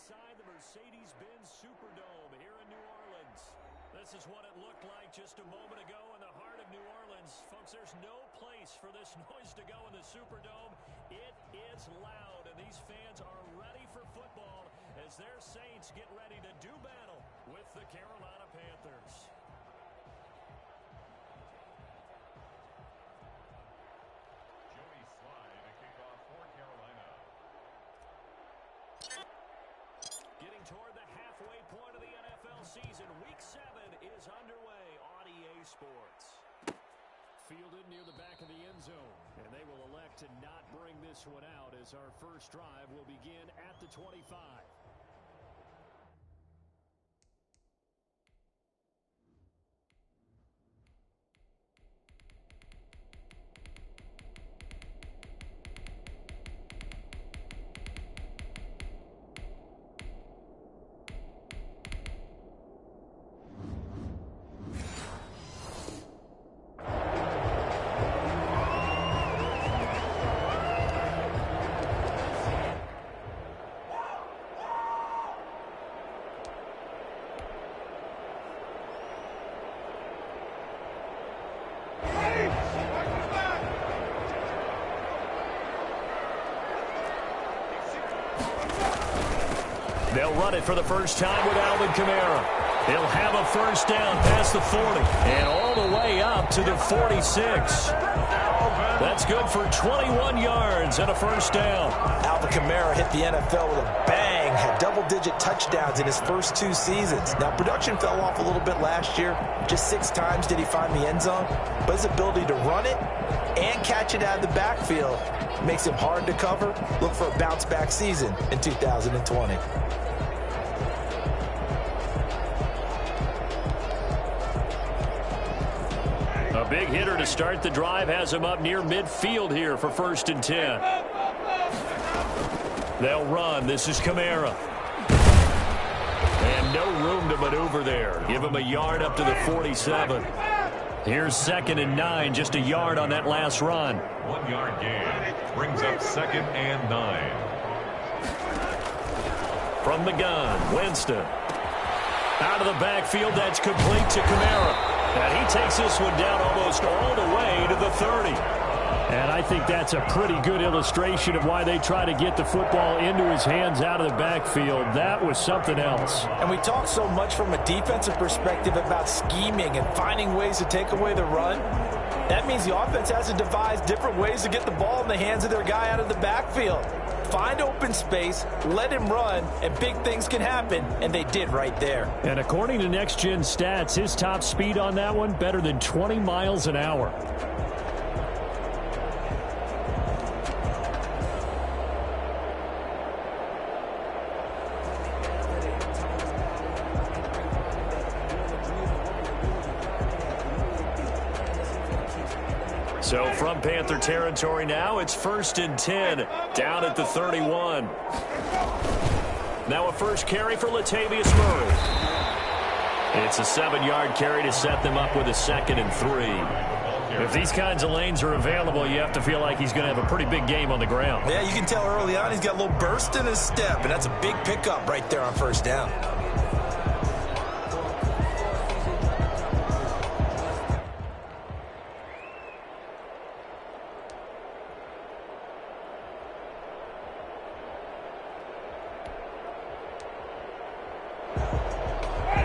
inside the Mercedes-Benz Superdome here in New Orleans. This is what it looked like just a moment ago in the heart of New Orleans. Folks, there's no place for this noise to go in the Superdome. It is loud, and these fans are ready for football as their Saints get ready to do battle with the Carolina Panthers. Joey Slye to kick off for Carolina. Getting toward the halfway point of the NFL season. Week 7 is underway on EA Sports. Fielded near the back of the end zone. And they will elect to not bring this one out as our first drive will begin at the 25. They'll run it for the first time with Alvin Kamara. He'll have a first down past the 40 and all the way up to the 46. That's good for 21 yards and a first down. Alvin Kamara hit the NFL with a bang, had double-digit touchdowns in his first 2 seasons. Now, production fell off a little bit last year. Just 6 times did he find the end zone. But his ability to run it and catch it out of the backfield makes him hard to cover. Look for a bounce-back season in 2020. A big hitter to start the drive has him up near midfield here for 1st and 10. They'll run. This is Kamara. And no room to maneuver there. Give him a yard up to the 47. Here's 2nd and 9, just a yard on that last run. 1 yard gain. Brings up 2nd and 9. From the gun, Winston. Out of the backfield, that's complete to Kamara. And he takes this one down almost all the way to the 30. And I think that's a pretty good illustration of why they try to get the football into his hands out of the backfield. That was something else. And we talk so much from a defensive perspective about scheming and finding ways to take away the run. That means the offense has to devise different ways to get the ball in the hands of their guy out of the backfield. Find open space, let him run, and big things can happen, and they did right there. And according to Next Gen Stats, his top speed on that one, better than 20 miles an hour. So from Panther territory now, it's 1st and 10, down at the 31. Now a first carry for Latavius Murray. It's a 7-yard carry to set them up with a 2nd and 3. If these kinds of lanes are available, you have to feel like he's going to have a pretty big game on the ground. Yeah, you can tell early on he's got a little burst in his step, and that's a big pickup right there on 1st down.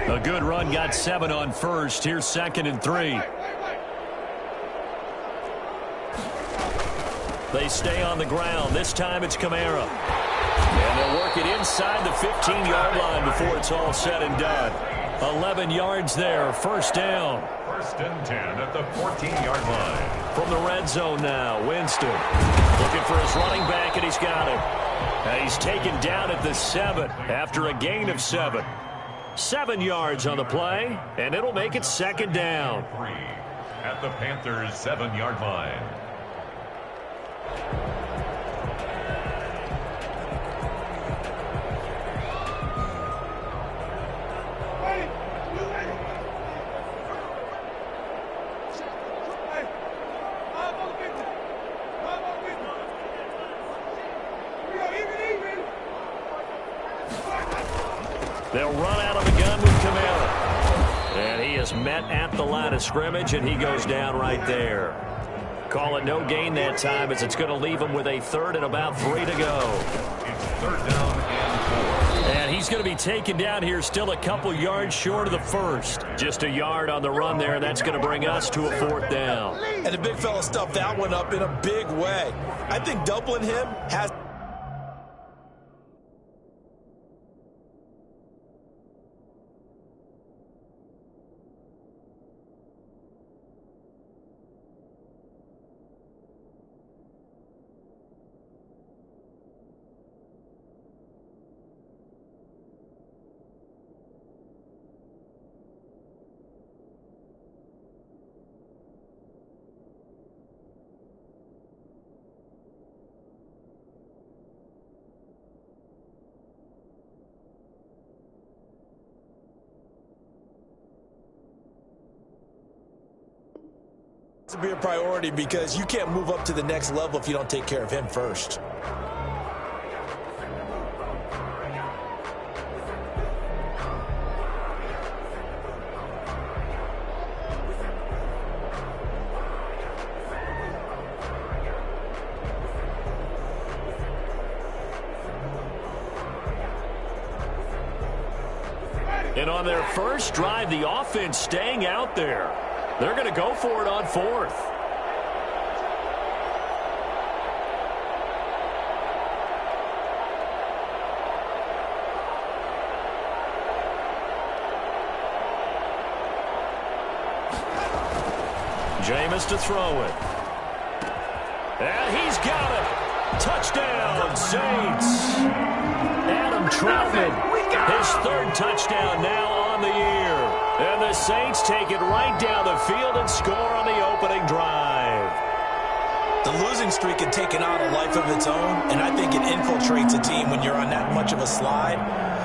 A good run, got 7 on 1st. Here's 2nd and 3. They stay on the ground. This time it's Kamara. And they'll work it inside the 15-yard line before it's all said and done. 11 yards there, 1st down. 1st and 10 at the 14-yard line. From the red zone now, Winston looking for his running back, and he's got him. And he's taken down at the 7 after a gain of 7. 7 yards on the play, and it'll make it 2nd down. 3 at the Panthers' 7-yard line. They'll run out of the gun with Kamara. And he is met at the line of scrimmage, and he goes down right there. Call it no gain that time, as it's going to leave him with a third and about 3 to go. It's third down and 4. And he's going to be taken down here, still a couple yards short of the first. Just a yard on the run there, and that's going to bring us to a 4th down. And the big fella stuffed that one up in a big way. I think doubling him has... to be a priority because you can't move up to the next level if you don't take care of him first. And on their first drive, the offense staying out there. They're going to go for it on 4th. Jameis to throw it. And he's got it. Touchdown, Saints. Adam Troutman, his 3rd touchdown now on the year. And the Saints take it right down the field and score on the opening drive. The losing streak had taken on a life of its own, and I think it infiltrates a team when you're on that much of a slide.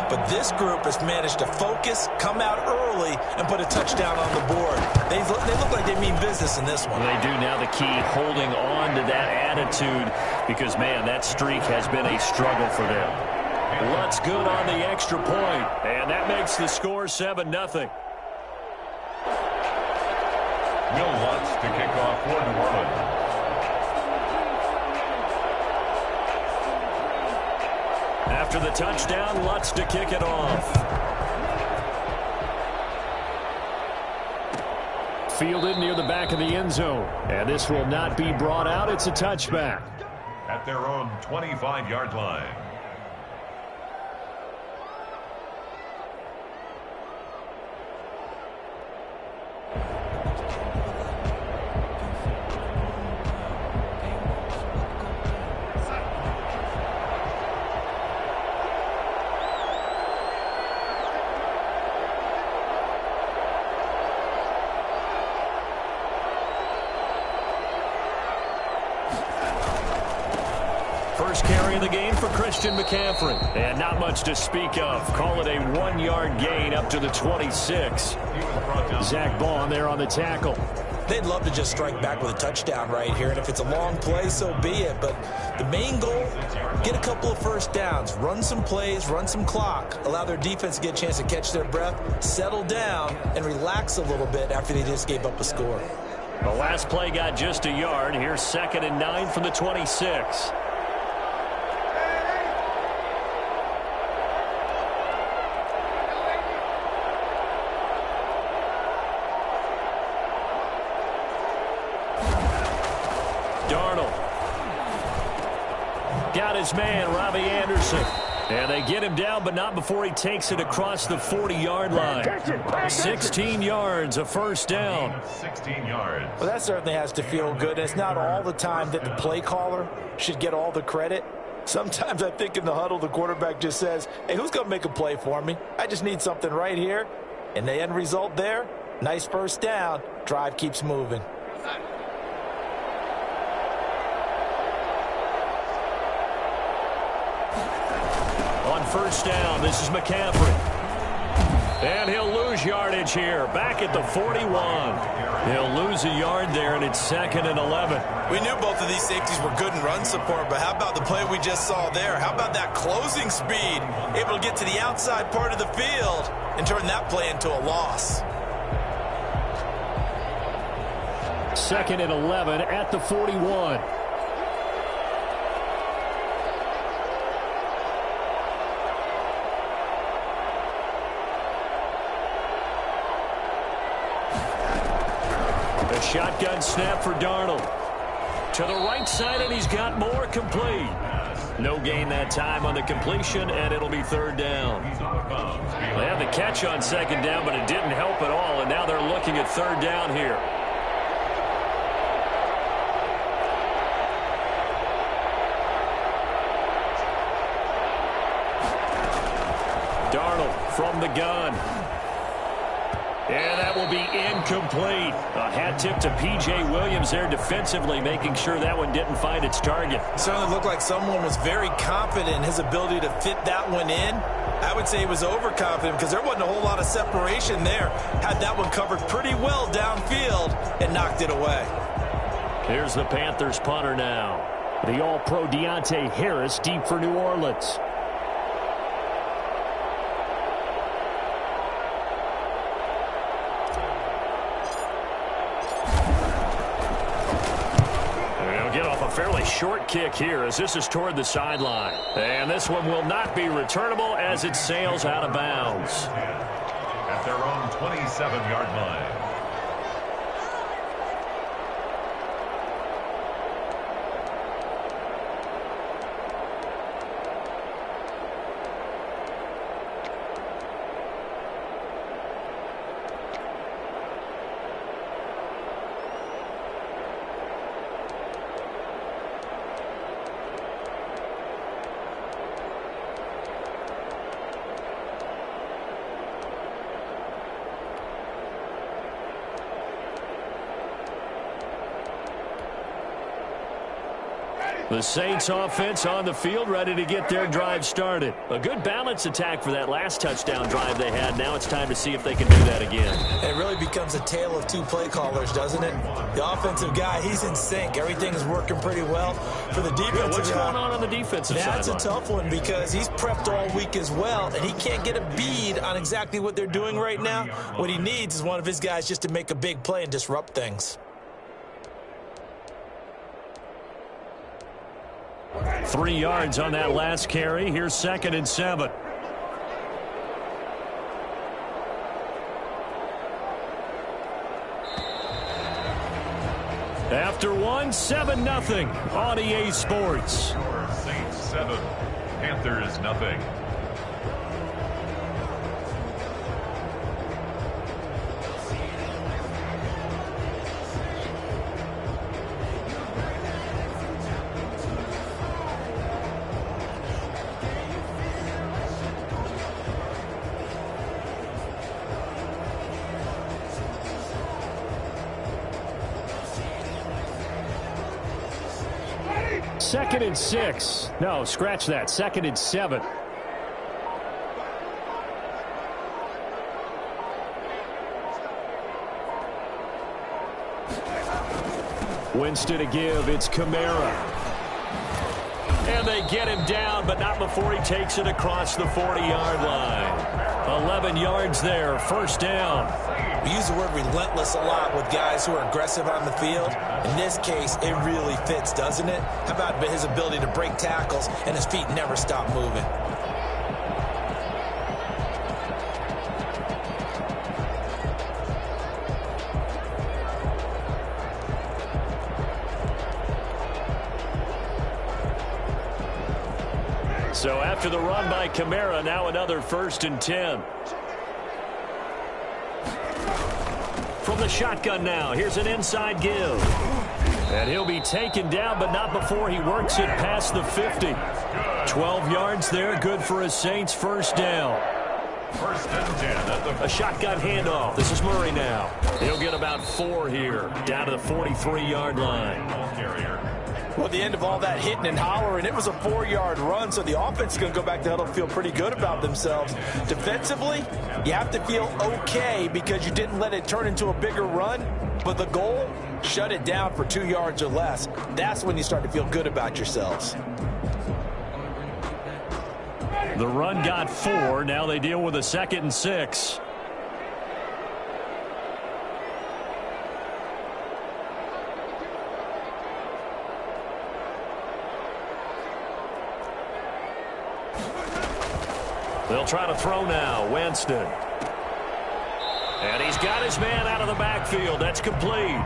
But this group has managed to focus, come out early, and put a touchdown on the board. They look like they mean business in this one. They do. Now the key, holding on to that attitude, because, man, that streak has been a struggle for them. Lutz good on the extra point, and that makes the score 7-0. Will Lutz to kick off for New Orleans. After the touchdown, Lutz to kick it off. Fielded near the back of the end zone. And this will not be brought out. It's a touchback. At their own 25-yard line. First carry of the game for Christian McCaffrey. And not much to speak of. Call it a 1-yard gain up to the 26. Zach Bond there on the tackle. They'd love to just strike back with a touchdown right here, and if it's a long play, so be it. But the main goal, get a couple of first downs, run some plays, run some clock, allow their defense to get a chance to catch their breath, settle down, and relax a little bit after they just gave up a score. The last play got just a yard. Here's 2nd and 9 from the 26. Darnold. Got his man, Robbie Anderson. And they get him down, but not before he takes it across the 40-yard line. 16 yards, a first down. 16 yards. Well, that certainly has to feel good. It's not all the time that the play caller should get all the credit. Sometimes I think in the huddle, the quarterback just says, hey, who's going to make a play for me? I just need something right here. And the end result there, nice first down. Drive keeps moving. On first down, this is McCaffrey. And he'll lose gains yardage here. Back at the 41. He'll lose a yard there, and it's 2nd and 11. We knew both of these safeties were good in run support, but how about the play we just saw there? How about that closing speed? Able to get to the outside part of the field and turn that play into a loss. 2nd and 11 at the 41. A shotgun snap for Darnold. To the right side, and he's got more complete. No gain that time on the completion, and it'll be 3rd down. They had the catch on 2nd down, but it didn't help at all, and now they're looking at 3rd down here. Darnold from the gun. And that will be incomplete. A hat tip to P.J. Williams there defensively, making sure that one didn't find its target. Certainly looked like someone was very confident in his ability to fit that one in. I would say he was overconfident because there wasn't a whole lot of separation there. Had that one covered pretty well downfield and knocked it away. Here's the Panthers punter now. The All-Pro Deontay Harris deep for New Orleans. Fairly short kick here as this is toward the sideline. And this one will not be returnable as it sails out of bounds. At their own 27-yard line. The Saints offense on the field, ready to get their drive started. A good balance attack for that last touchdown drive they had. Now it's time to see if they can do that again. It really becomes a tale of two play callers, doesn't it? The offensive guy, he's in sync. Everything is working pretty well. For the defensive what's guy, going on the defensive side? That's a tough one because he's prepped all week as well, and he can't get a bead on exactly what they're doing right now. What he needs is one of his guys just to make a big play and disrupt things. 3 yards on that last carry. Here's 2nd and 7. After one, 7-0 on EA Sports. Saints 7, Panthers 0. Second and 6. No, scratch that. 2nd and 7. Winston to give. It's Kamara. And they get him down, but not before he takes it across the 40-yard line. 11 yards there. 1st down. We use the word relentless a lot with guys who are aggressive on the field. In this case, it really fits, doesn't it? How about his ability to break tackles and his feet never stop moving? So after the run by Kamara, now another 1st and 10. From the shotgun now, here's an inside give. And he'll be taken down, but not before he works it past the 50. 12 yards there, good for a Saints 1st down. 1st and 10 at the... A shotgun handoff. This is Murray now. He'll get about 4 here, down to the 43-yard line. Ball carrier. Well, at the end of all that hitting and hollering, it was a 4-yard run, so the offense is going to go back to huddle and feel pretty good about themselves. Defensively, you have to feel okay because you didn't let it turn into a bigger run, but the goal, shut it down for 2 yards or less. That's when you start to feel good about yourselves. The run got 4. Now they deal with a 2nd and 6. They'll try to throw now. Winston. And he's got his man out of the backfield. That's complete.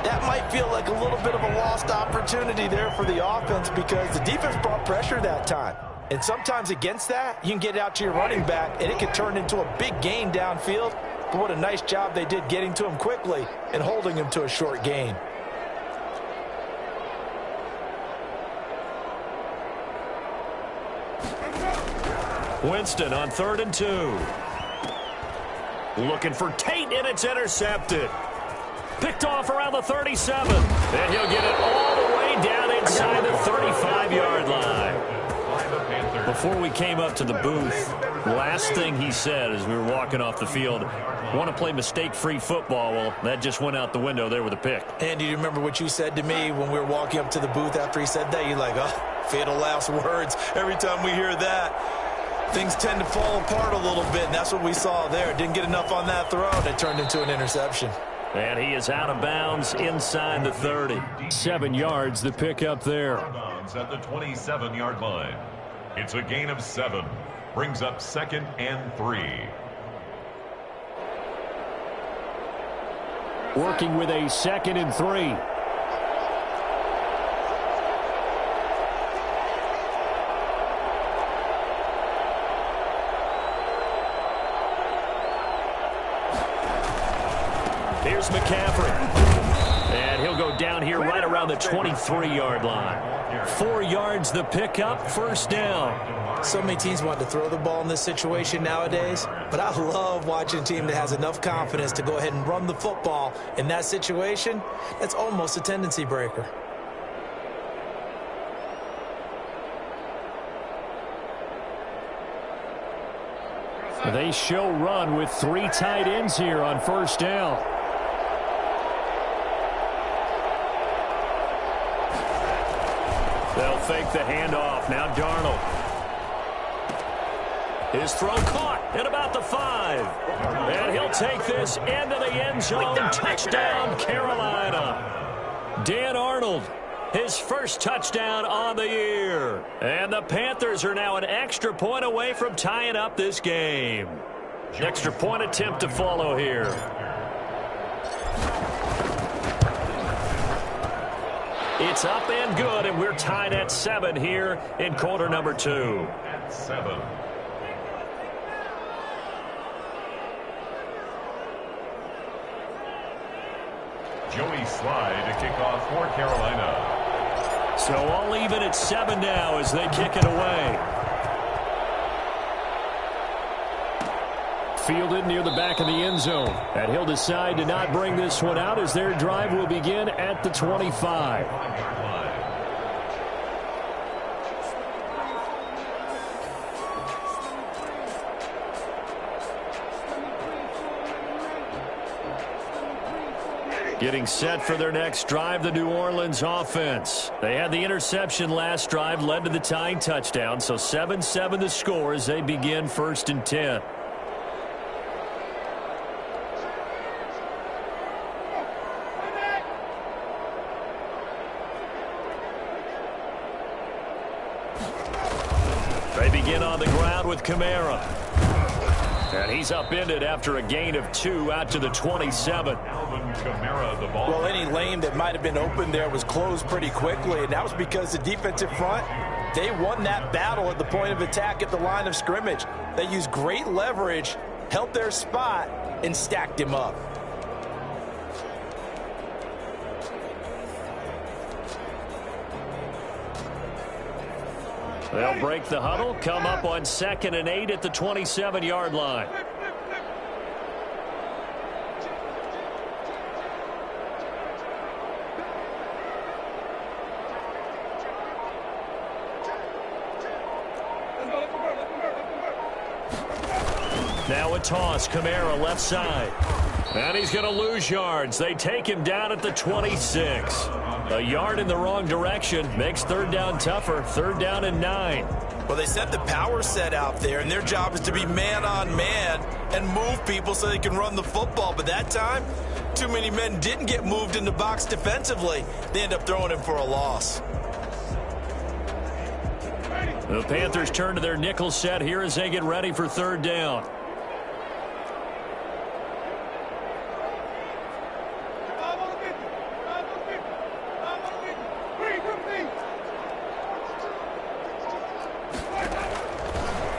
That might feel like a little bit of a lost opportunity there for the offense because the defense brought pressure that time. And sometimes against that, you can get it out to your running back, and it can turn into a big gain downfield. But what a nice job they did getting to him quickly and holding him to a short gain. Winston on 3rd and 2. Looking for Tate, and it's intercepted. Picked off around the 37. And he'll get it all the way down inside the 35-yard line. Before we came up to the booth, last thing he said as we were walking off the field, want to play mistake-free football. Well, that just went out the window there with a pick. And do you remember what you said to me when we were walking up to the booth after he said that? You're like, oh, fatal last words. Every time we hear that, things tend to fall apart a little bit, and that's what we saw there. Didn't get enough on that throw, and it turned into an interception. And he is out of bounds inside the 30. 7 yards, the pickup there. At the 27-yard line. It's a gain of 7. Brings up 2nd and 3. Working with a 2nd and 3. Here's McCaffrey. And he'll go down here right around the 23-yard line. 4 yards the pickup, 1st down. So many teams want to throw the ball in this situation nowadays, but I love watching a team that has enough confidence to go ahead and run the football. In that situation, that's almost a tendency breaker. They show run with 3 tight ends here on 1st down. They'll fake the handoff. Now Darnold. His throw caught at about the 5. And he'll take this into the end zone. Touchdown, Carolina. Dan Arnold, his first touchdown on the year. And the Panthers are now an extra point away from tying up this game. Extra point attempt to follow here. It's up and good, and we're tied at 7 here in quarter number 2. At 7. Joey Slye to kick off for Carolina. So all even at 7 now as they kick it away. Fielded near the back of the end zone. And he'll decide to not bring this one out as their drive will begin at the 25. Getting set for their next drive, the New Orleans offense. They had the interception last drive, led to the tying touchdown. So 7-7 the score as they begin 1st and 10. They begin on the ground with Kamara. And he's upended after a gain of 2 out to the 27. Kamara, the ball. Well, any lane that might have been open there was closed pretty quickly, and that was because the defensive front, they won that battle at the point of attack at the line of scrimmage. They used great leverage, held their spot, and stacked him up. They'll break the huddle, come up on 2nd and 8 at the 27-yard line. Now a toss. Kamara left side. And he's going to lose yards. They take him down at the 26. A yard in the wrong direction makes third down tougher. 3rd down and 9. Well, they set the power set out there, and their job is to be man-on-man and move people so they can run the football. But that time, too many men didn't get moved in the box defensively. They end up throwing him for a loss. The Panthers turn to their nickel set here as they get ready for 3rd down.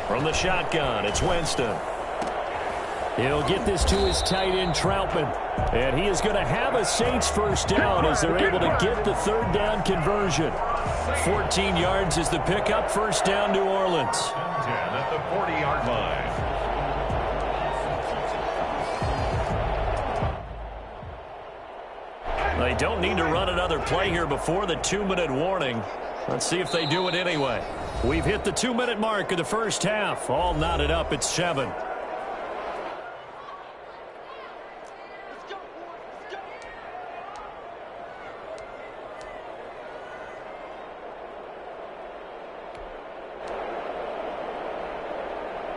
From the shotgun, it's Winston. He'll get this to his tight end, Troutman. And he is going to have a Saints first down as they're able to get the 3rd down conversion. 14 yards is the pickup. First down, New Orleans. 10 at the 40-yard line. They don't need to run another play here before the 2-minute warning. Let's see if they do it anyway. We've hit the 2-minute mark of the first half. All knotted up at 7.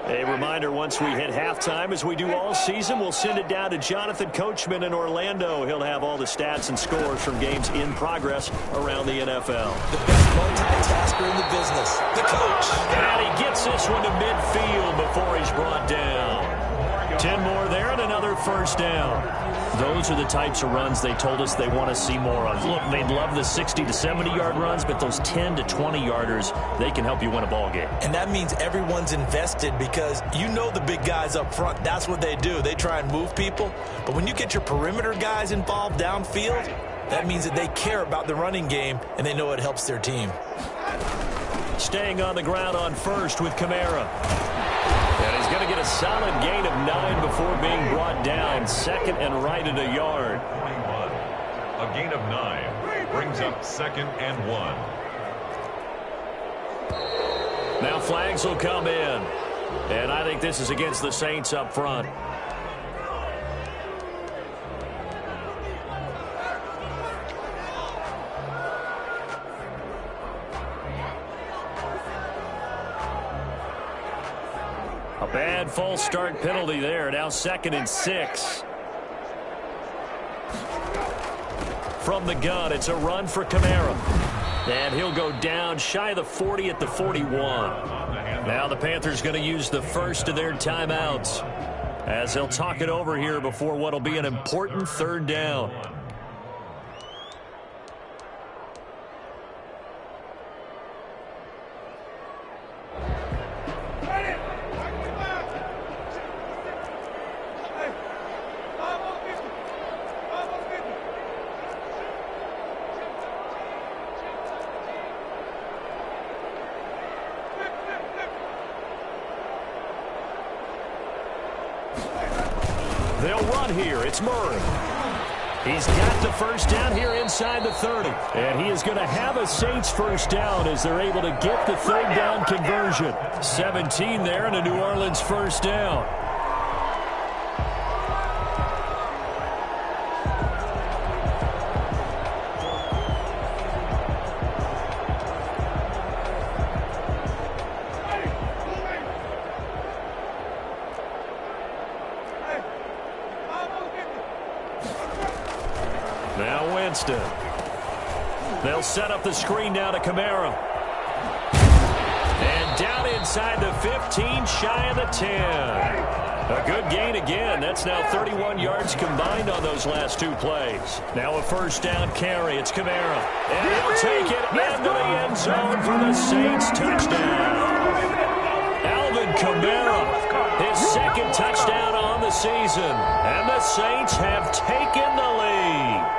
A reminder, once we hit halftime, as we do all season, we'll send it down to Jonathan Coachman in Orlando. He'll have all the stats and scores from games in progress around the NFL. The best multitasker in the business, the coach. And he gets this one to midfield before he's brought down. 10 more there and another first down. Those are the types of runs they told us they want to see more of. Look, they'd love the 60 to 70-yard runs, but those 10 to 20-yarders, they can help you win a ball game. And that means everyone's invested because you know the big guys up front. That's what they do. They try and move people. But when you get your perimeter guys involved downfield, that means that they care about the running game and they know it helps their team. Staying on the ground on first with Kamara. And he's going to get a solid gain of 9 before being brought down. 2nd and right at a yard. 21. A gain of 9 brings up 2nd and 1. Now flags will come in. And I think this is against the Saints up front. A bad false start penalty there. Now 2nd and 6. From the gun, it's a run for Kamara. And he'll go down shy of the 40 at the 41. Now the Panthers going to use the first of their timeouts as they'll talk it over here before what will be an important 3rd down. They'll run here. It's Murray. He's got the first down here inside the 30. And he is going to have a Saints first down as they're able to get the 3rd down conversion. 17 there and a New Orleans first down. Now Winston. They'll set up the screen now to Kamara. And down inside the 15, shy of the 10. A good gain again. That's now 31 yards combined on those last 2 plays. Now a first down carry. It's Kamara. And he'll take it into the end zone for the Saints touchdown. Alvin Kamara, his 2nd touchdown on the season. And the Saints have taken the lead.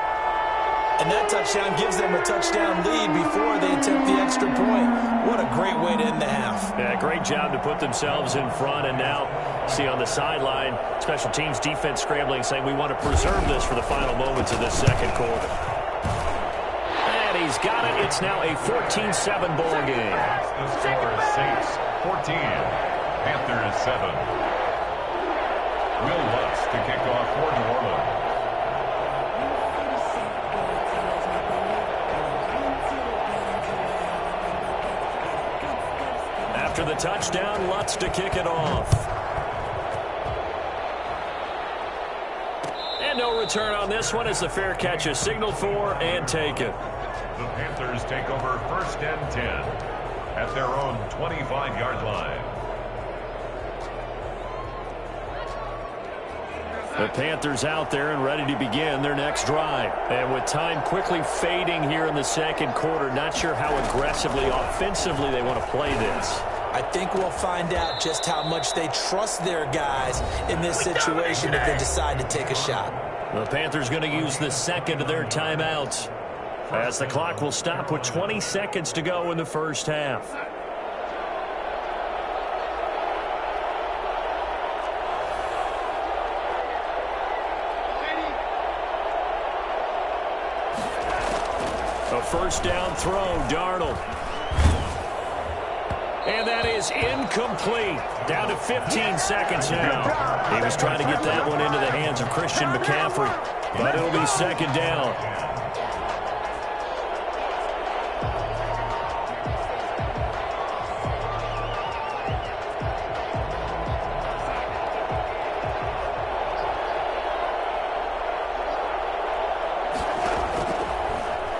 And that touchdown gives them a touchdown lead before they attempt the extra point. What a great way to end the half. Yeah, great job to put themselves in front. And now, see on the sideline, special teams defense scrambling, saying we want to preserve this for the final moments of this 2nd quarter. And he's got it. It's now a 14-7 ball game. The score is Saints 14, Panthers 7. Will Lutz to kick off for New Orleans. After the touchdown, Lutz to kick it off. And no return on this one as the fair catch is signaled for and taken. The Panthers take over 1st and 10 at their own 25-yard line. The Panthers out there and ready to begin their next drive. And with time quickly fading here in the second quarter, not sure how aggressively, offensively they want to play this. I think we'll find out just how much they trust their guys in this situation if they decide to take a shot. The Panthers going to use the second of their timeouts as the clock will stop with 20 seconds to go in the first half. A first down throw, Darnold. And that is incomplete. Down to 15 seconds now. He was trying to get that one into the hands of Christian McCaffrey, but it'll be second down.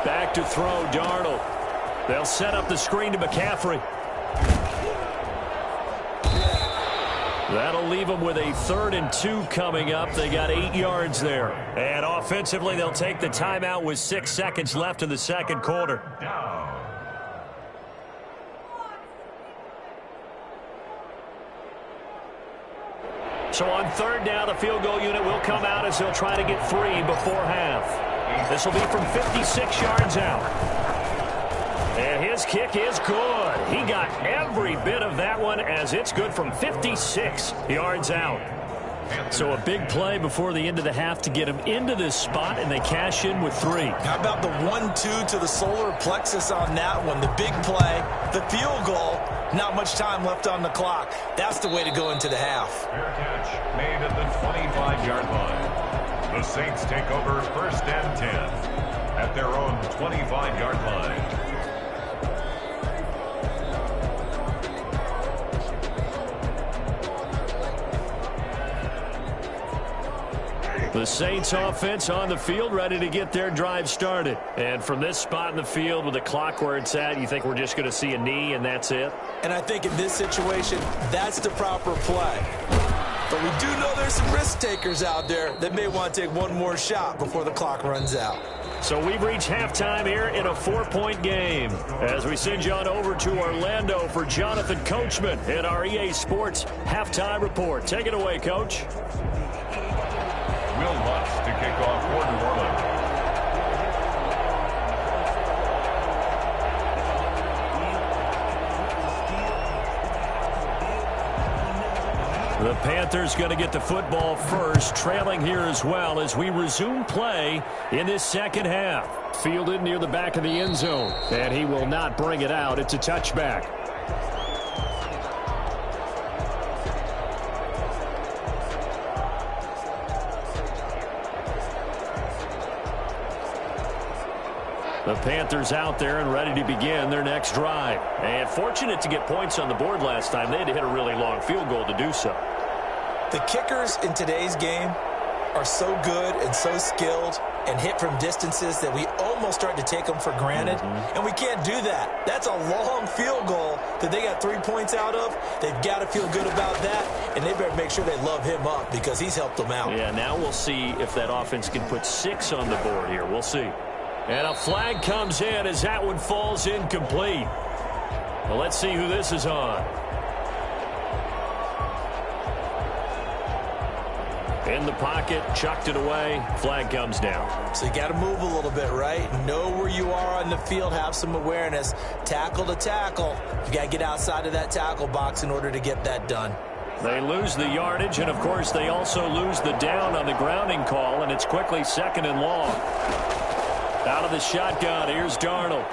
Back to throw, Darnold. They'll set up the screen to McCaffrey. That'll leave them with a 3rd and 2 coming up. They got 8 yards there. And offensively, they'll take the timeout with 6 seconds left in the second quarter. So on 3rd down, the field goal unit will come out as they'll try to get 3 before half. This will be from 56 yards out. And his kick is good. He got every bit of that one as it's good from 56 yards out. So a big play before the end of the half to get him into this spot, and they cash in with 3. How about the 1-2 to the solar plexus on that one? The big play, the field goal, not much time left on the clock. That's the way to go into the half. Fair catch made at the 25-yard line. The Saints take over 1st and 10 at their own 25-yard line. The Saints offense on the field, ready to get their drive started. And from this spot in the field with the clock where it's at, you think we're just going to see a knee and that's it? And I think in this situation, that's the proper play. But we do know there's some risk takers out there that may want to take one more shot before the clock runs out. So we've reached halftime here in a 4-point game. As we send you on over to Orlando for Jonathan Coachman in our EA Sports Halftime Report. Take it away, Coach. Will Lutz to kick off for New Orleans. The Panthers going to get the football first, trailing here as well as we resume play in this second half. Fielded near the back of the end zone, and he will not bring it out. It's a touchback. The Panthers out there and ready to begin their next drive. And fortunate to get points on the board last time. They had to hit a really long field goal to do so. The kickers in today's game are so good and so skilled and hit from distances that we almost start to take them for granted. And we can't do that. That's a long field goal that they got 3 points out of. They've got to feel good about that, and they better make sure they love him up because he's helped them out. Yeah, now we'll see if that offense can put 6 on the board here. We'll see. And a flag comes in as that one falls incomplete. Well, let's see who this is on. In the pocket, chucked it away, flag comes down. So you got to move a little bit, right? Know where you are on the field, have some awareness. Tackle to tackle. You got to get outside of that tackle box in order to get that done. They lose the yardage, and of course they also lose the down on the grounding call, and it's quickly 2nd and long. Out of the shotgun, here's Darnold.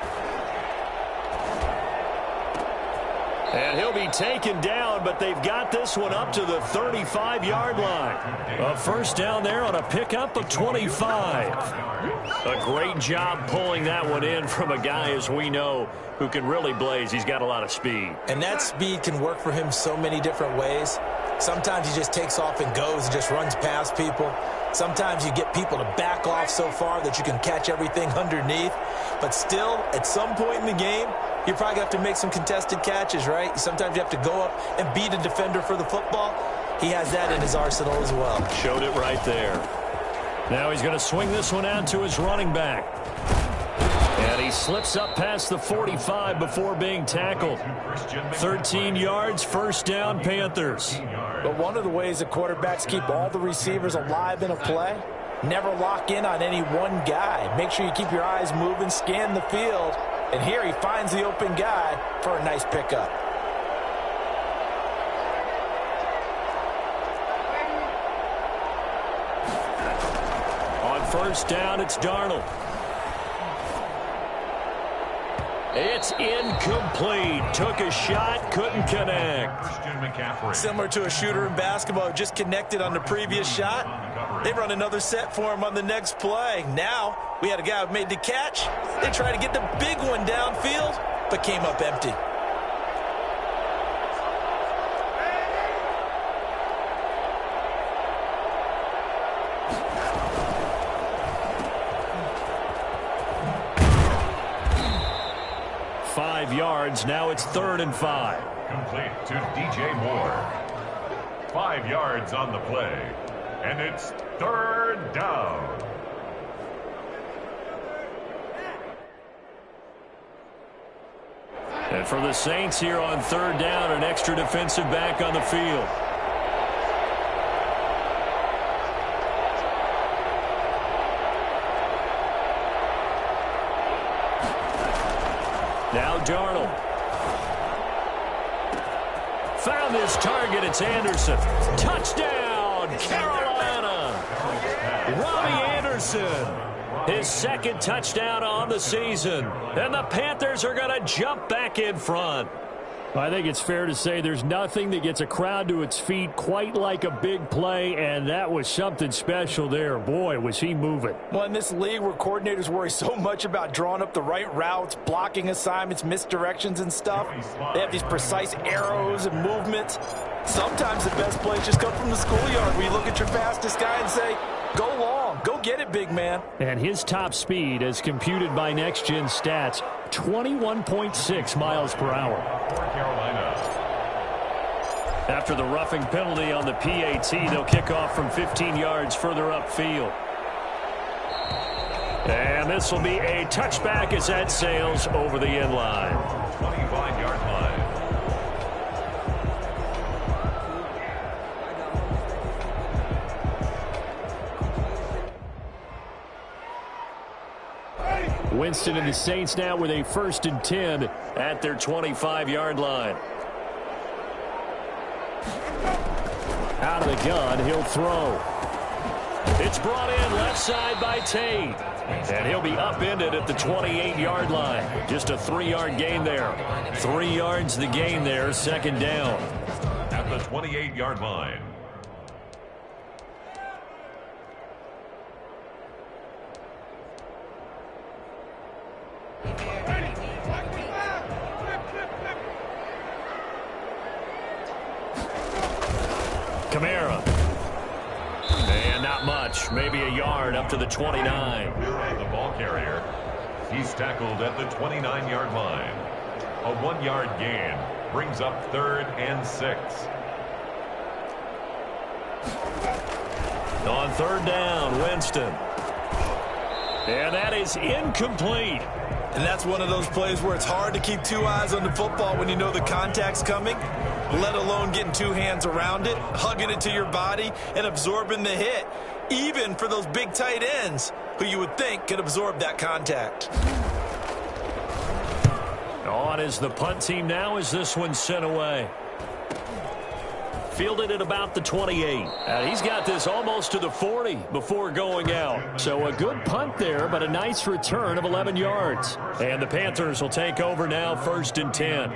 And he'll be taken down, but they've got this one up to the 35-yard line. A first down there on a pickup of 25. A great job pulling that one in from a guy, as we know, who can really blaze. He's got a lot of speed. And that speed can work for him so many different ways. Sometimes he just takes off and goes and just runs past people. Sometimes you get people to back off so far that you can catch everything underneath. But still, at some point in the game, you probably have to make some contested catches, right? Sometimes you have to go up and beat a defender for the football. He has that in his arsenal as well. Showed it right there. Now he's going to swing this one out to his running back. And he slips up past the 45 before being tackled. 13 yards, first down, Panthers. But one of the ways that quarterbacks keep all the receivers alive in a play, never lock in on any one guy. Make sure you keep your eyes moving, scan the field. And here he finds the open guy for a nice pickup. On first down, it's Darnold. It's incomplete. Took a shot, couldn't connect. Similar to a shooter in basketball, just connected on the previous shot. They run another set for him on the next play. Now, we had a guy who made the catch. They tried to get the big one downfield, but came up empty. Yards. Now it's 3rd and 5. Complete to DJ Moore. 5 yards on the play. And it's 3rd down. And for the Saints here on 3rd down, an extra defensive back on the field. Now Darnold. Found his target. It's Anderson. Touchdown, Carolina. Robbie Anderson. His 2nd touchdown on the season. And the Panthers are going to jump back in front. I think it's fair to say there's nothing that gets a crowd to its feet quite like a big play, and that was something special there. Boy, was he moving. Well, in this league where coordinators worry so much about drawing up the right routes, blocking assignments, misdirections and stuff, they have these precise arrows and movements. Sometimes the best plays just come from the schoolyard where you look at your fastest guy and say, go long, go get it, big man. And his top speed, as computed by Next Gen Stats, 21.6 miles per hour. After the roughing penalty on the PAT, they'll kick off from 15 yards further upfield. And this will be a touchback as that sails over the end line. 25-yard line. Winston and the Saints now with a 1st and 10 at their 25-yard line. Out of the gun, he'll throw. It's brought in left side by Tate. And he'll be upended at the 28-yard line. Just a 3-yard gain there. 3 yards the gain there, 2nd down. At the 28-yard line. Kamara. And not much. Maybe a yard up to the 29. The ball carrier. He's tackled at the 29-yard line. A 1-yard gain brings up 3rd and 6. On 3rd down, Winston. And that is incomplete. And that's one of those plays where it's hard to keep 2 eyes on the football when you know the contact's coming, let alone getting 2 hands around it, hugging it to your body, and absorbing the hit, even for those big tight ends who you would think could absorb that contact. On is the punt team now as this one's sent away. Fielded at about the 28. And he's got this almost to the 40 before going out. So a good punt there, but a nice return of 11 yards. And the Panthers will take over now, 1st and 10.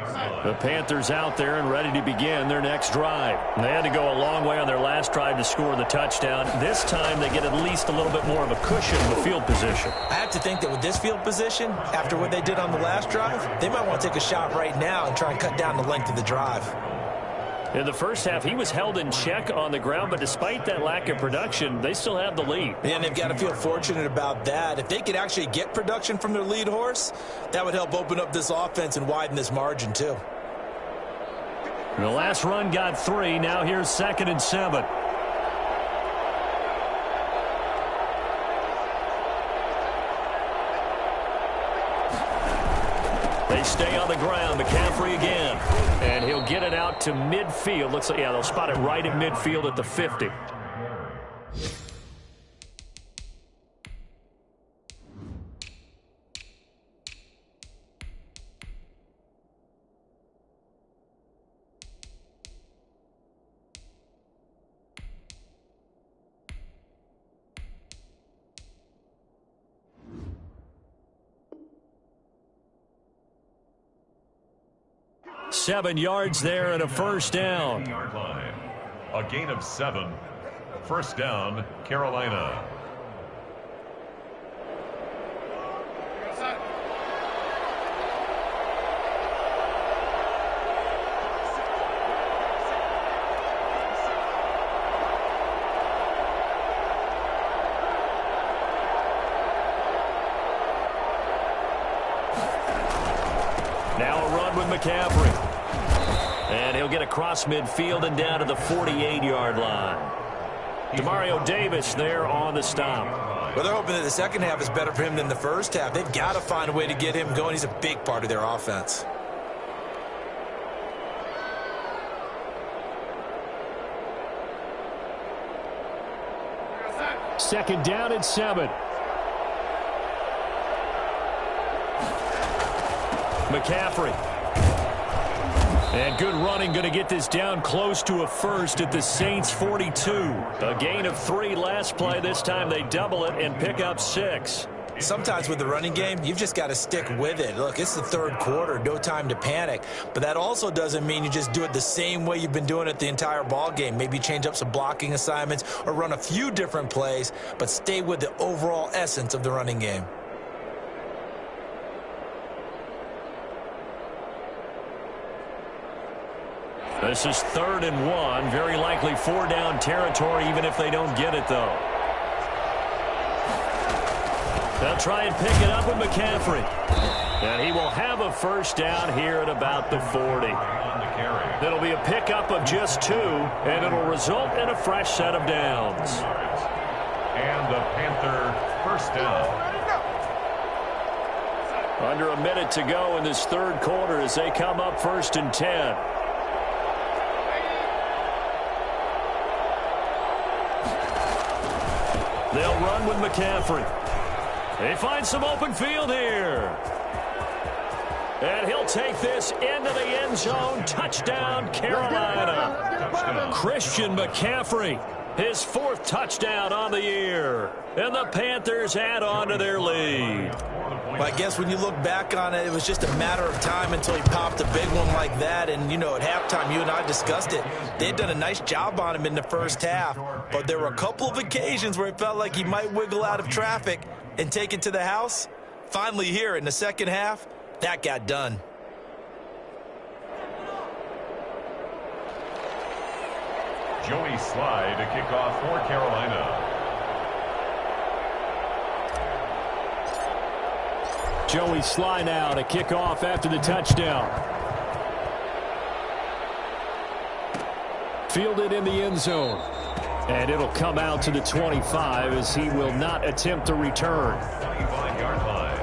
The Panthers out there and ready to begin their next drive. They had to go a long way on their last drive to score the touchdown. This time they get at least a little bit more of a cushion in the field position. I have to think that with this field position, after what they did on the last drive, they might want to take a shot right now and try and cut down the length of the drive. In the first half, he was held in check on the ground, but despite that lack of production, they still have the lead. And they've got to feel fortunate about that. If they could actually get production from their lead horse, that would help open up this offense and widen this margin too. The last run got 3. Now here's 2nd and 7. They stay on the ground. McCaffrey again. And he'll get it out to midfield. Looks like, yeah, they'll spot it right at midfield at the 50. Seven yards there and a first down. Yard line. A gain of 7. First down, Carolina. Now a run with McCaffrey. And he'll get across midfield and down to the 48-yard line. Demario Davis there on the stop. Well, they're hoping that the second half is better for him than the first half. They've got to find a way to get him going. He's a big part of their offense. Second down and 7. McCaffrey. And good running, going to get this down close to a first at the Saints 42. A gain of 3 last play. This time they double it and pick up 6. Sometimes with the running game, you've just got to stick with it. Look, it's the third quarter, no time to panic. But that also doesn't mean you just do it the same way you've been doing it the entire ball game. Maybe change up some blocking assignments or run a few different plays, but stay with the overall essence of the running game. This is 3rd and 1. Very likely 4-down territory, even if they don't get it, though. They'll try and pick it up with McCaffrey. And he will have a first down here at about the 40. It'll be a pickup of just 2, and it'll result in a fresh set of downs. And the Panther first down. Under a minute to go in this third quarter as they come up 1st and 10. They'll run with McCaffrey. They find some open field here. And he'll take this into the end zone. Touchdown, Carolina. Touchdown. Christian McCaffrey, his 4th touchdown on the year. And the Panthers add on to their lead. Well, I guess when you look back on it, it was just a matter of time until he popped a big one like that. And, you know, at halftime, you and I discussed it. They'd done a nice job on him in the first half. But there were a couple of occasions where it felt like he might wiggle out of traffic and take it to the house. Finally here in the second half, that got done. Joey Slye to kick off for Carolina. Joey Slye now to kick off after the touchdown. Fielded in the end zone. And it'll come out to the 25 as he will not attempt to return. 25-yard line.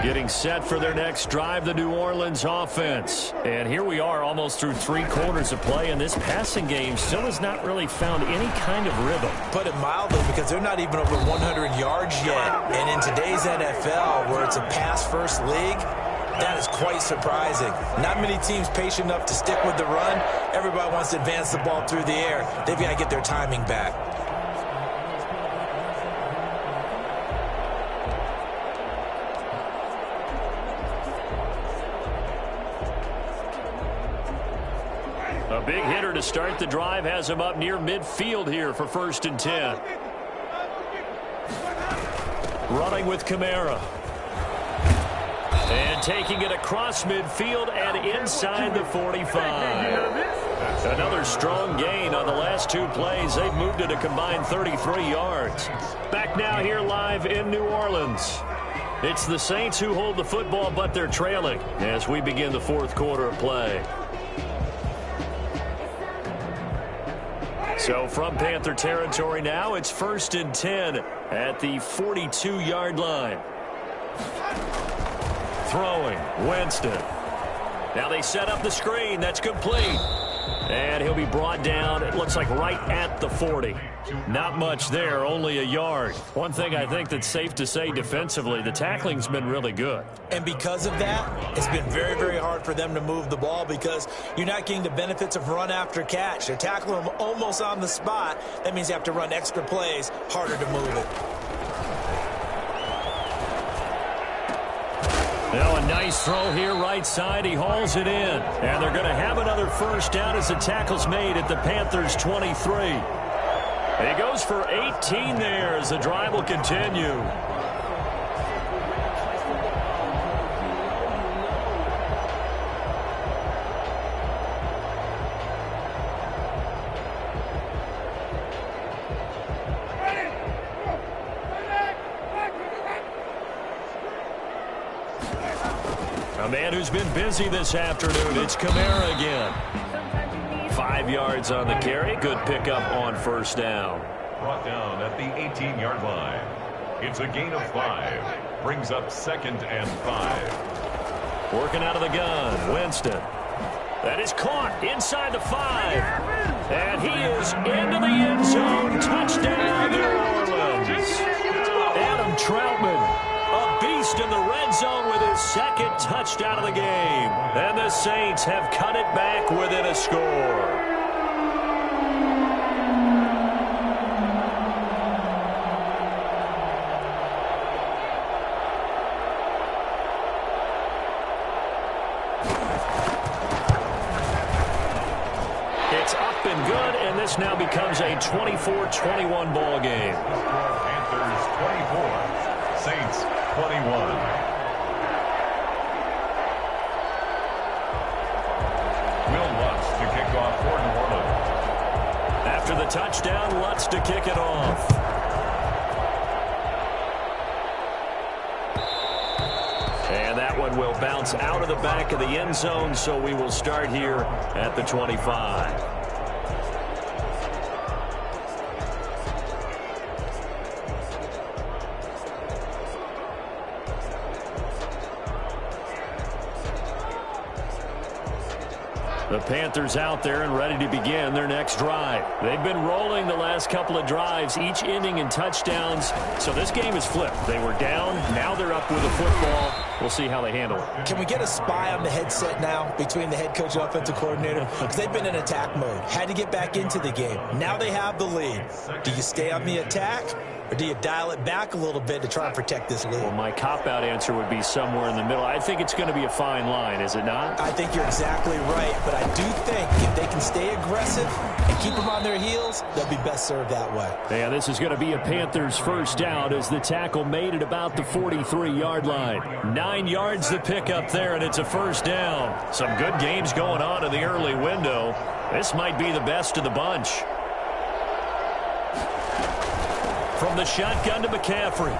Getting set for their next drive, the New Orleans offense. And here we are almost through 3 quarters of play, and this passing game still has not really found any kind of rhythm. Put it mildly, because they're not even over 100 yards yet. And in today's NFL, where it's a pass-first league, That is quite surprising. Not many teams patient enough to stick with the run. Everybody wants to advance the ball through the air. They've got to get their timing back. A big hitter to start the drive has him up near midfield here for 1st and 10. Running with Kamara. And taking it across midfield and inside the 45. Another strong gain on the last 2 plays. They've moved it a combined 33 yards. Back now here live in New Orleans. It's the Saints who hold the football, but they're trailing as we begin the 4th quarter of play. So from Panther territory now, it's 1st and 10 at the 42-yard line. Throwing, Winston. Now they set up the screen. That's complete. And he'll be brought down, it looks like right at the 40. Not much there, only a yard. One thing I think that's safe to say defensively, the tackling's been really good. And because of that, it's been very, very hard for them to move the ball because you're not getting the benefits of run after catch. They're tackling them almost on the spot. That means you have to run extra plays, harder to move it. Now a nice throw here right side. He hauls it in. And they're going to have another 1st down as the tackle's made at the Panthers 23. And he goes for 18 there as the drive will continue. A man who's been busy this afternoon, it's Kamara again. 5 yards on the carry. Good pickup on 1st down. Brought down at the 18-yard line. It's a gain of 5. Brings up 2nd and 5. Working out of the gun, Winston. That is caught inside the 5. And he is into the end zone. Touchdown, New Orleans. Adam Troutman. A beast in the red zone with his 2nd touchdown of the game. And the Saints have cut it back within a score. It's up and good, and this now becomes a 24-21 ball game. Panthers 24, Saints 21. Will Lutz to kick off for New Orleans. After the touchdown, Lutz to kick it off. And that one will bounce out of the back of the end zone, so we will start here at the 25. The Panthers out there and ready to begin their next drive. They've been rolling the last couple of drives, each ending in touchdowns. So this game is flipped. They were down. Now they're up with the football. We'll see how they handle it. Can we get a spy on the headset now between the head coach and offensive coordinator? Because they've been in attack mode. Had to get back into the game. Now they have the lead. Do you stay on the attack? Or do you dial it back a little bit to try and protect this lead? Well, my cop-out answer would be somewhere in the middle. I think it's going to be a fine line, is it not? I think you're exactly right, but I do think if they can stay aggressive and keep them on their heels, they'll be best served that way. Yeah, this is going to be a Panthers 1st down as the tackle made at about the 43-yard line. 9 yards the pickup there, and it's a 1st down. Some good games going on in the early window. This might be the best of the bunch. From the shotgun to McCaffrey.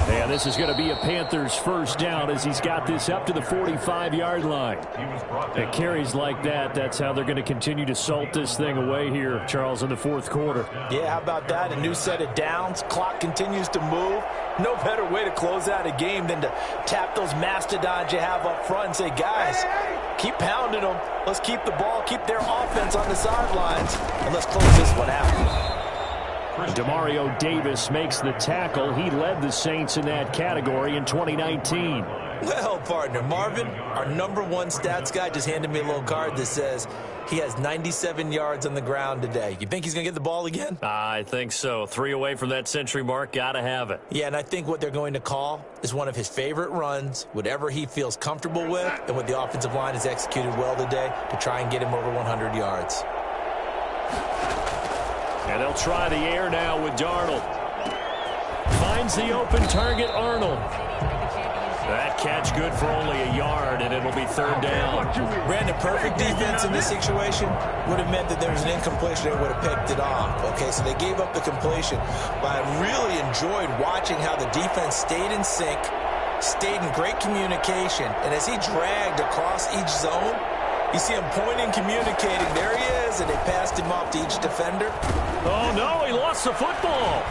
And this is going to be a Panthers 1st down as he's got this up to the 45-yard line. At carries like that, that's how they're going to continue to salt this thing away here, Charles, in the 4th quarter. Yeah, how about that? A new set of downs. Clock continues to move. No better way to close out a game than to tap those mastodons you have up front and say, guys, keep pounding them. Let's keep the ball, keep their offense on the sidelines, and let's close this one out. Demario Davis makes the tackle. He led the Saints in that category in 2019. Well, partner, Marvin, our #1 stats guy just handed me a little card that says he has 97 yards on the ground today. You think he's going to get the ball again? I think so. 3 away from that century mark. Got to have it. Yeah, and I think what they're going to call is one of his favorite runs, whatever he feels comfortable with, and what the offensive line has executed well today to try and get him over 100 yards. And they'll try the air now with Darnold. Finds the open target, Arnold. That catch good for only a yard, and it'll be 3rd down. Brandon, perfect defense in this situation would have meant that there was an incompletion. They would have picked it off. Okay, so they gave up the completion. But I really enjoyed watching how the defense stayed in sync, stayed in great communication, and as he dragged across each zone, you see him pointing, communicating. There he is, and they passed him off to each defender. Oh, no, he lost the football.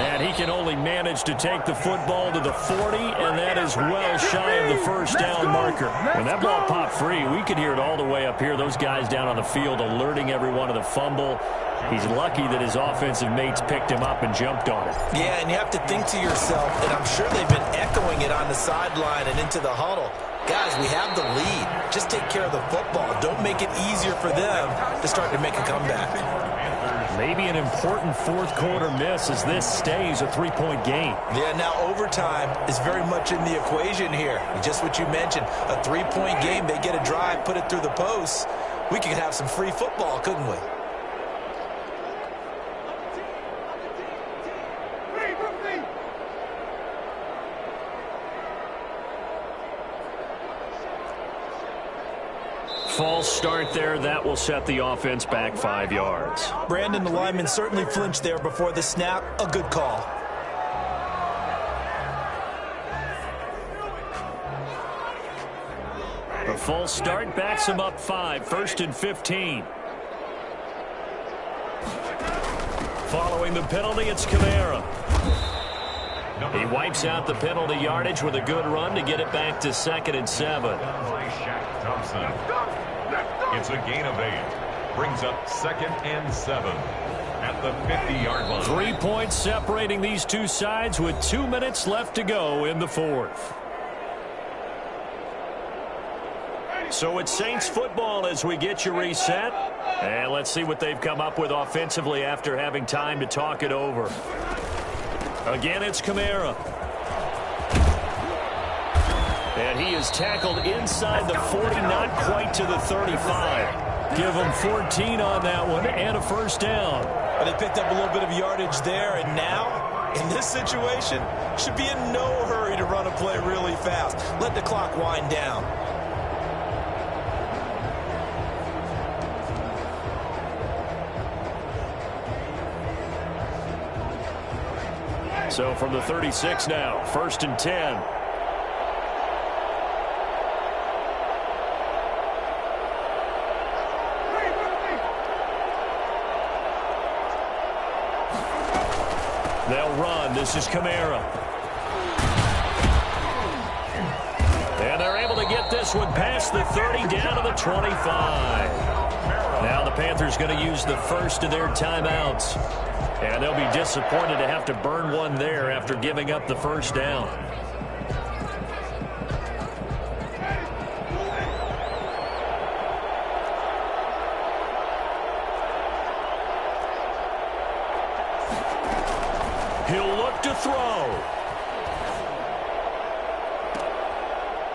And he can only manage to take the football to the 40, and that is well shy of the 1st down marker. When that ball popped free, we could hear it all the way up here. Those guys down on the field alerting everyone of the fumble. He's lucky that his offensive mates picked him up and jumped on it. Yeah, and you have to think to yourself, and I'm sure they've been echoing it on the sideline and into the huddle. Guys, we have the lead. Just take care of the football. Don't make it easier for them to start to make a comeback. Maybe an important 4th quarter miss as this stays a 3-point game. Yeah, now overtime is very much in the equation here. Just what you mentioned, a 3-point game. They get a drive, put it through the posts. We could have some free football, couldn't we? False start there. That will set the offense back 5 yards. Brandon, the lineman certainly flinched there before the snap. A good call. The false start backs him up 5. 1st and 15. Following the penalty, it's Kamara. He wipes out the penalty yardage with a good run to get it back to 2nd and 7. It's a gain of 8. Brings up 2nd and 7 at the 50-yard line. 3 points separating these two sides with 2 minutes left to go in the 4th. So it's Saints football as we get you reset. And let's see what they've come up with offensively after having time to talk it over. Again, it's Kamara. And he is tackled inside the 40, not quite to the 35. Give him 14 on that one and a 1st down. But they picked up a little bit of yardage there, and now, in this situation, should be in no hurry to run a play really fast. Let the clock wind down. So from the 36 now, 1st and 10. They'll run. This is Kamara. And they're able to get this one past the 30 down to the 25. Now the Panthers going to use the first of their timeouts. And they'll be disappointed to have to burn one there after giving up the 1st down. He'll look to throw.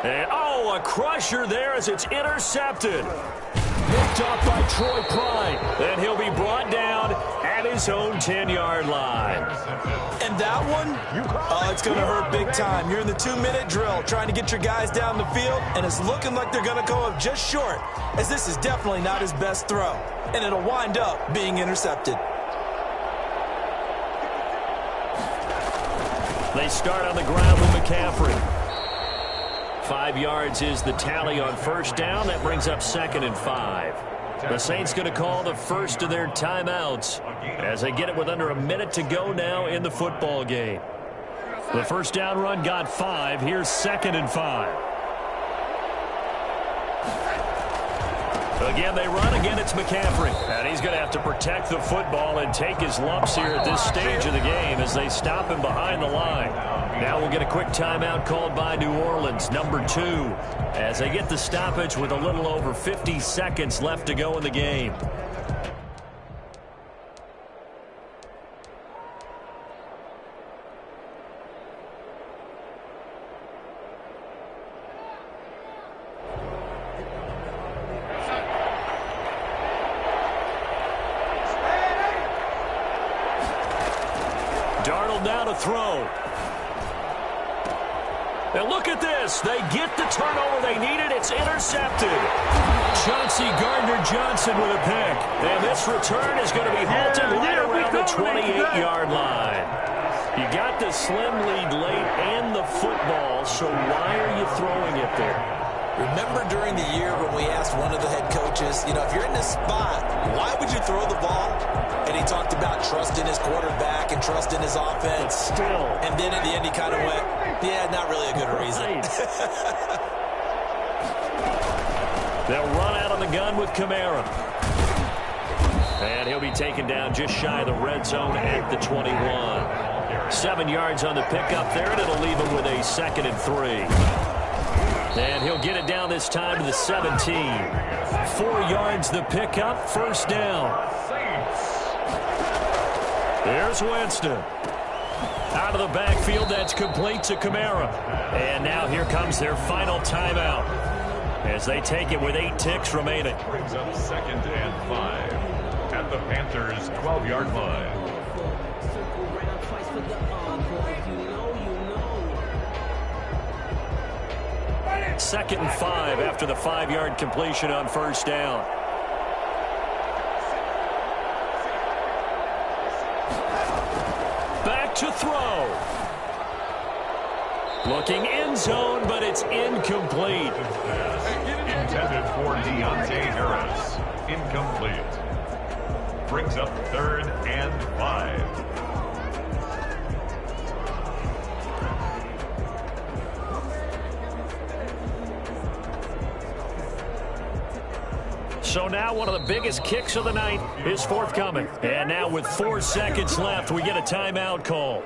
And, oh, a crusher there as it's intercepted. Picked off by Troy Pride. And he'll be brought down at his own 10-yard line. And that one, it's going to hurt big time. You're in the 2-minute drill trying to get your guys down the field, and it's looking like they're going to go up just short, as this is definitely not his best throw. And it'll wind up being intercepted. They start on the ground with McCaffrey. 5 yards is the tally on 1st down. That brings up 2nd and 5. The Saints going to call the first of their timeouts as they get it with under a minute to go now in the football game. The 1st down run got 5. Here's 2nd and 5. Again, they run. Again, it's McCaffrey. And he's going to have to protect the football and take his lumps here at this stage of the game as they stop him behind the line. Now we'll get a quick timeout called by New Orleans, number 2, as they get the stoppage with a little over 50 seconds left to go in the game. Darnold now to throw. And look at this. They get the turnover they needed. It's intercepted. Chauncey Gardner-Johnson with a pick. And this return is going to be halted right around the 28-yard line. You got the slim lead late and the football, so why are you throwing it there? Remember during the year when we asked one of the head coaches, if you're in this spot, why would you throw the ball? And he talked about trusting his quarterback and trusting his offense. Still. And then at the end he kind of went, yeah, not really a good reason. They'll run out of the gun with Kamara. And he'll be taken down just shy of the red zone at the 21. 7 yards on the pickup there, and it'll leave him with a 2nd and 3. And he'll get it down this time to the 17. 4 yards the pickup, first down. There's Winston. Out of the backfield, that's complete to Kamara. And now here comes their final timeout as they take it with 8 ticks remaining. Brings up 2nd and 5 at the Panthers' 12-yard line. Second and 5 after the 5-yard completion on first down. Back to throw. Looking end zone, but it's incomplete. Intended for Deontay Harris. Incomplete. Brings up 3rd and 5. So now one of the biggest kicks of the night is forthcoming. And now with 4 seconds left, we get a timeout call.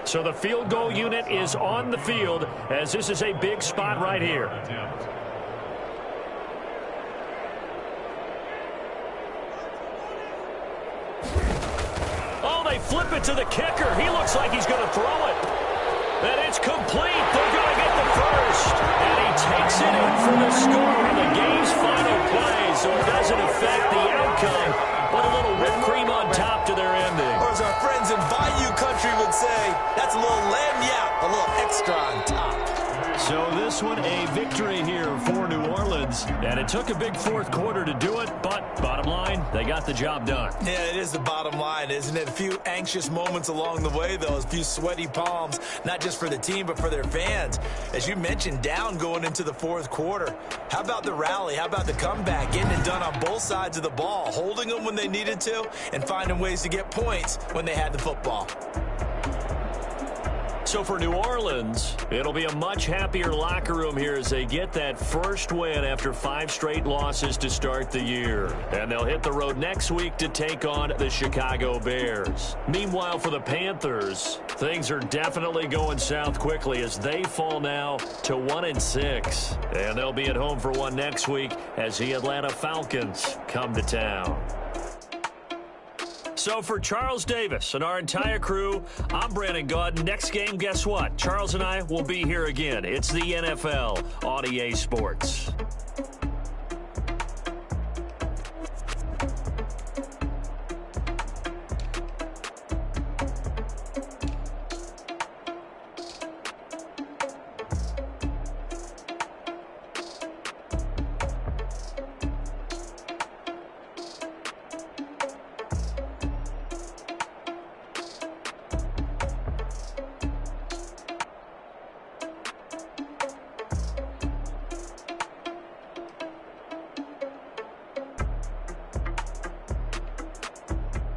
So the field goal unit is on the field as this is a big spot right here. They flip it to the kicker. He looks like he's going to throw it. And it's complete. They're going to get the first. And he takes it in for the score on the game's final play. So it doesn't affect the outcome, but a little whipped cream on top to their ending. Or as our friends in Bayou Country would say, that's a little lagniappe, a little extra on top. So this one a victory here for New Orleans. And it took a big 4th quarter to do it, but bottom line, they got the job done. Yeah, it is the bottom line, isn't it? A few anxious moments along the way, though. A few sweaty palms, not just for the team, but for their fans. As you mentioned, down going into the 4th quarter. How about the rally? How about the comeback? Getting it done on both sides of the ball, holding them when they needed to, and finding ways to get points when they had the football. So for New Orleans, it'll be a much happier locker room here as they get that first win after 5 straight losses to start the year. And they'll hit the road next week to take on the Chicago Bears. Meanwhile, for the Panthers, things are definitely going south quickly as they fall now to 1-6. And they'll be at home for one next week as the Atlanta Falcons come to town. So for Charles Davis and our entire crew, I'm Brandon Gaudin. Next game, guess what? Charles and I will be here again. It's the NFL on EA Sports.